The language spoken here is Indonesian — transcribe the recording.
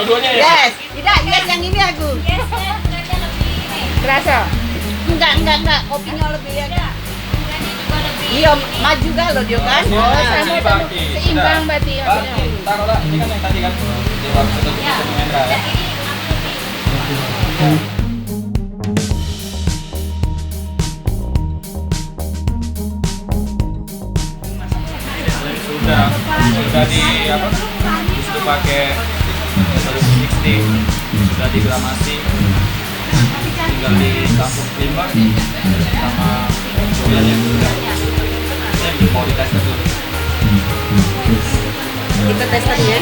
Dua-duanya ya? Yes. Tidak, yes yang ini aku. Yes, rasanya lebih ini. Kerasa? Enggak. Kopinya lebih ya. Rasanya juga lebih. Iya, maju kan loh dia kan. Oh, Nah, sama ini sama Baki. seimbang Sudah. berarti ya. Baki, taruhlah ini kan yang tadi kan di waktu itu Ya. Hendra ya. Dan ini aku lebih. Sudah di apa? Sudah pakai resolusi 60, sudah digramasi, tinggal ditampung timba sama durian yang sudah mau dites dulu. Kita tes tadi ya.